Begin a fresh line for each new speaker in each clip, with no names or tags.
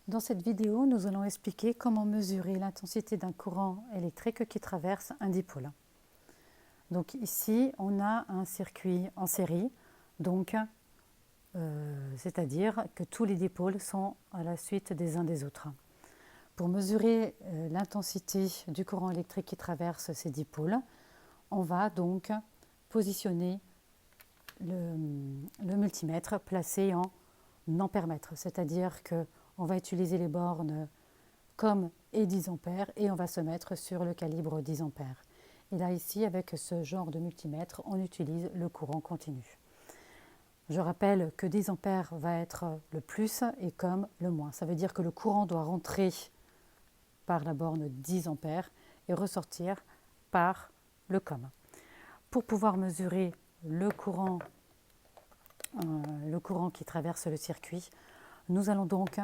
Dans cette vidéo, nous allons expliquer comment mesurer l'intensité d'un courant électrique qui traverse un dipôle. Donc ici, on a un circuit en série, c'est-à-dire que tous les dipôles sont à la suite des uns des autres. Pour mesurer l'intensité du courant électrique qui traverse ces dipôles, on va donc positionner le multimètre placé en ampèremètre, c'est-à-dire qu'on va utiliser les bornes comme et 10 ampères et on va se mettre sur le calibre 10 ampères. Et là ici, avec ce genre de multimètre, on utilise le courant continu. Je rappelle que 10 ampères va être le plus et comme le moins. Ça veut dire que le courant doit rentrer par la borne 10 ampères et ressortir par le com. Pour pouvoir mesurer le courant qui traverse le circuit, nous allons donc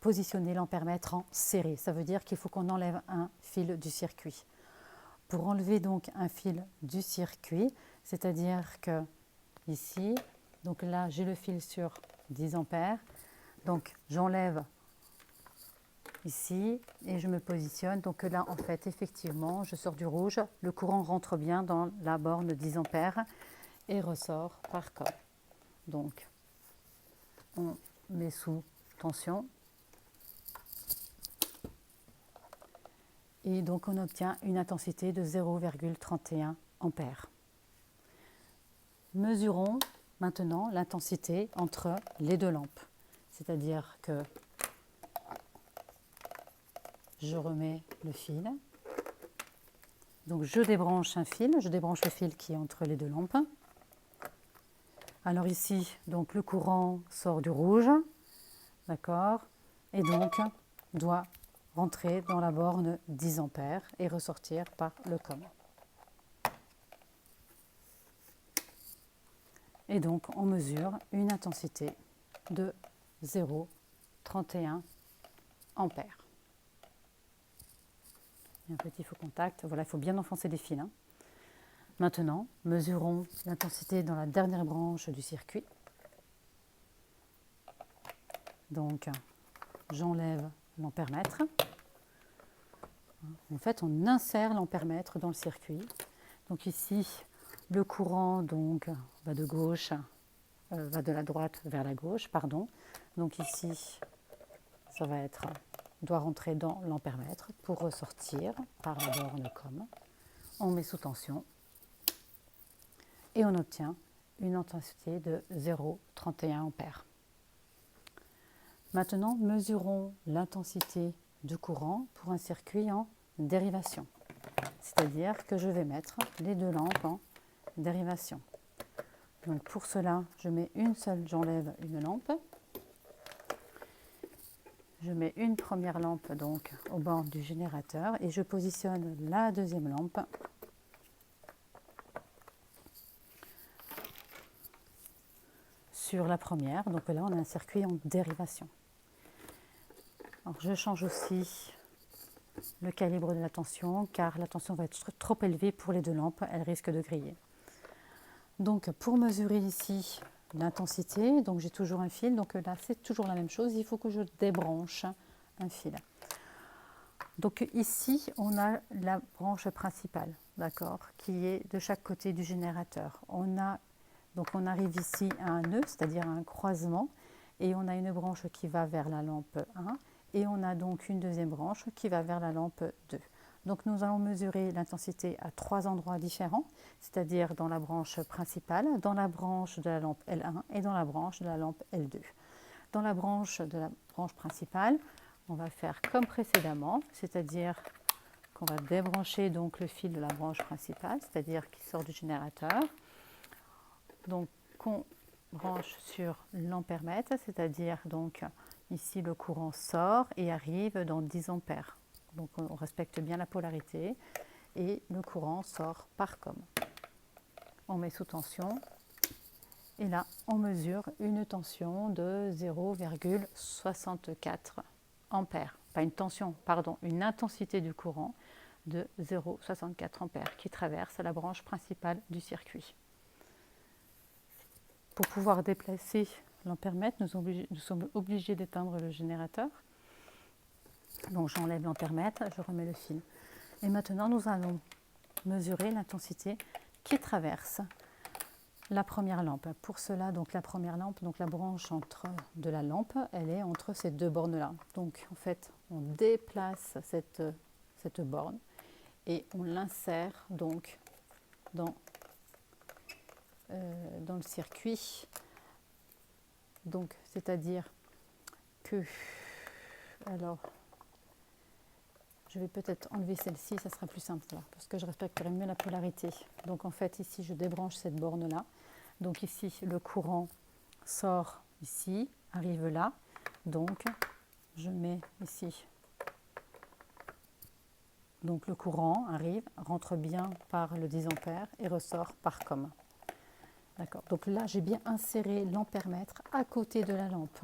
positionner l'ampèremètre en série. Ça veut dire qu'il faut qu'on enlève un fil du circuit. Pour enlever donc un fil du circuit, c'est-à-dire que ici, donc là j'ai le fil sur 10 ampères, donc j'enlève ici et je me positionne. Donc là en fait effectivement je sors du rouge, le courant rentre bien dans la borne 10 ampères et ressort par com. Donc on met sous tension et donc on obtient une intensité de 0,31 ampères. Mesurons maintenant l'intensité entre les deux lampes, c'est-à-dire que je remets le fil, donc je débranche un fil, je débranche le fil qui est entre les deux lampes. Alors ici, donc le courant sort du rouge, d'accord, et donc doit rentrer dans la borne 10 ampères et ressortir par le com. Et donc on mesure une intensité de 0,31 ampères. Un petit faux contact, voilà, il faut bien enfoncer les fils. Maintenant, mesurons l'intensité dans la dernière branche du circuit. Donc, j'enlève l'ampèremètre. En fait, on insère l'ampèremètre dans le circuit. Donc ici, le courant donc, va de la droite vers la gauche, pardon. Donc ici, ça va doit rentrer dans l'ampèremètre pour ressortir par la borne com. On met sous tension et on obtient une intensité de 0,31 ampères. Maintenant, mesurons l'intensité du courant pour un circuit en dérivation. C'est-à-dire que je vais mettre les deux lampes en dérivation. Donc pour cela, j'enlève une lampe. Je mets une première lampe donc au bord du générateur et je positionne la deuxième lampe sur la première. Donc là, on a un circuit en dérivation. Alors, je change aussi le calibre de la tension car la tension va être trop élevée pour les deux lampes, elles risquent de griller. Donc pour mesurer ici l'intensité, donc j'ai toujours un fil, donc là c'est toujours la même chose, il faut que je débranche un fil. Donc ici on a la branche principale, d'accord, qui est de chaque côté du générateur. Donc on arrive ici à un nœud, c'est-à-dire à un croisement, et on a une branche qui va vers la lampe 1, et on a donc une deuxième branche qui va vers la lampe 2. Donc nous allons mesurer l'intensité à 3 endroits différents, c'est-à-dire dans la branche principale, dans la branche de la lampe L1 et dans la branche de la lampe L2. Dans la branche de la branche principale, on va faire comme précédemment, c'est-à-dire qu'on va débrancher donc le fil de la branche principale, c'est-à-dire qui sort du générateur. Donc qu'on branche sur l'ampèremètre, c'est-à-dire donc ici le courant sort et arrive dans 10 ampères. Donc on respecte bien la polarité et le courant sort par com. On met sous tension et là on mesure une tension de 0,64 ampères. Pas une tension, pardon, une intensité du courant de 0,64 ampères qui traverse la branche principale du circuit. Pour pouvoir déplacer l'ampèremètre, nous sommes obligés d'éteindre le générateur. Donc j'enlève l'ampèremètre, je remets le fil. Et maintenant nous allons mesurer l'intensité qui traverse la première lampe. Pour cela, donc la première lampe, donc la branche de la lampe, elle est entre ces deux bornes-là. Donc en fait, on déplace cette borne et on l'insère donc dans le circuit. Donc c'est-à-dire que, alors, je vais peut-être enlever celle-ci, ça sera plus simple là, parce que je respecterai mieux la polarité. Donc en fait ici je débranche cette borne-là. Donc ici le courant sort ici, arrive là. Donc je mets ici. Donc le courant arrive, rentre bien par le 10 ampères et ressort par COM. D'accord. Donc là j'ai bien inséré l'ampèremètre à côté de la lampe.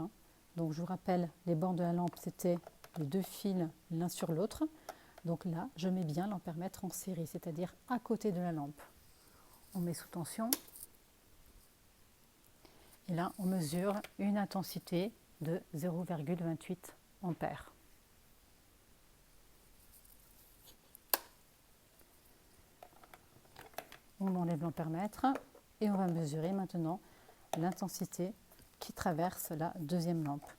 Donc je vous rappelle, les bornes de la lampe c'était les deux fils l'un sur l'autre. Donc là, je mets bien l'ampèremètre en série, c'est-à-dire à côté de la lampe. On met sous tension. Et là, on mesure une intensité de 0,28 ampères. On enlève l'ampèremètre et on va mesurer maintenant l'intensité qui traverse la deuxième lampe.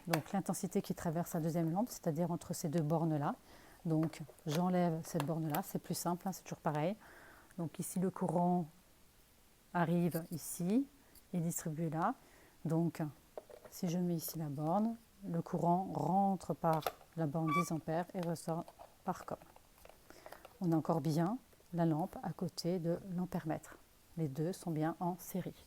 Donc l'intensité qui traverse la deuxième lampe, c'est-à-dire entre ces deux bornes-là. Donc j'enlève cette borne-là, c'est plus simple, c'est toujours pareil. Donc ici le courant arrive ici et distribue là. Donc si je mets ici la borne, le courant rentre par la borne 10 ampères et ressort par COM. On a encore bien la lampe à côté de l'ampèremètre. Les deux sont bien en série.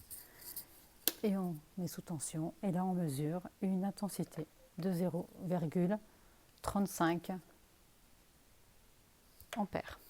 Et on met sous tension et là on mesure une intensité de 0,35 ampères.